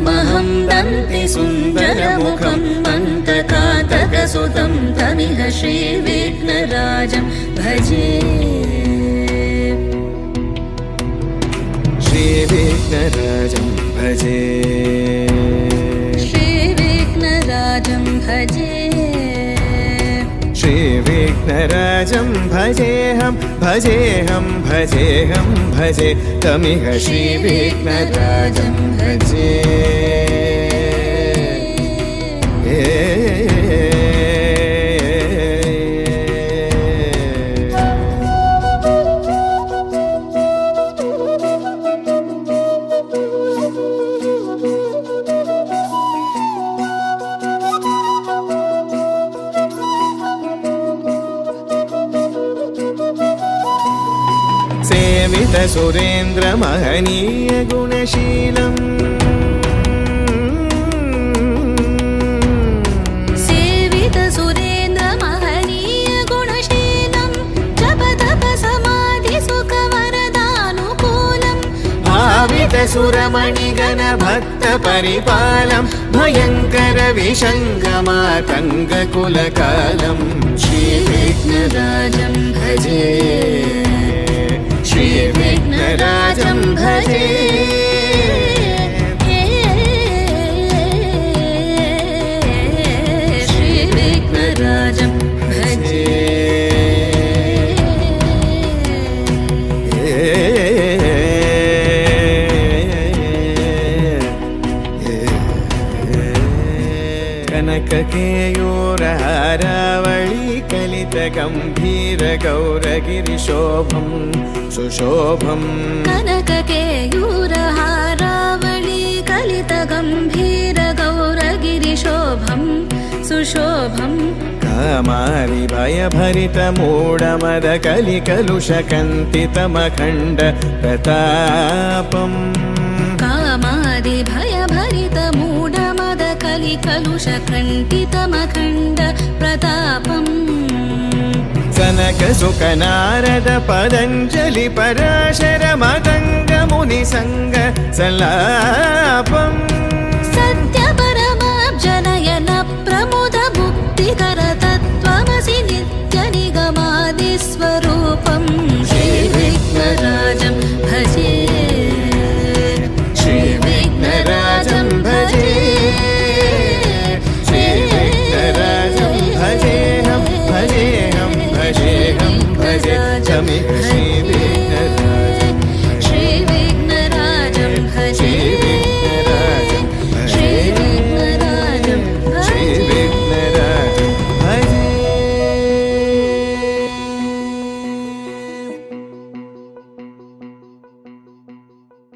तमहं दन्ति सुन्दरमुखं मन्तकातकसुतं तमिह श्रीविघ्नराजं भजे श्रीविघ्नराजं भजे श्रीविघ्नराजं भजे श्रीविघ्नराजं भजेऽहं भजेऽहं भजेऽहं भजे तमिह श्रीविघ्नराजं भजे सेवित सुरेन्द्र महनीय गुणशीलम् सेवित सुरेन्द्र महनीय गुणशीलं जप तप समाधि सुख वरदानुकूलम् भावित सुरमणिगण भक्त परिपालं भयङ्कर विषङ्गमातङ्ग कुलकालं श्रीविघ्नराजं भजे श्रीविघ्नराजं भजे श्रीविघ्नराजं भजे कनककेयूरहारावळी कलित गम्भीर गौरगिरिशोभं सुशोभं कनककेयूरहारावळी कलित गम्भीर गौरगिरिशोभं सुशोभं कामारि भयभरित मूढमद कलिकलुषकन्तितमखण्ड प्रतापम् कामादि भयभरित मूढमद कलिकलुषकण्टितमखण्ड प्रतापम् सनक सुख नारद पतञ्जलि पराशर मदङ्ग मुनिसङ्ग सल्लापम् सत्य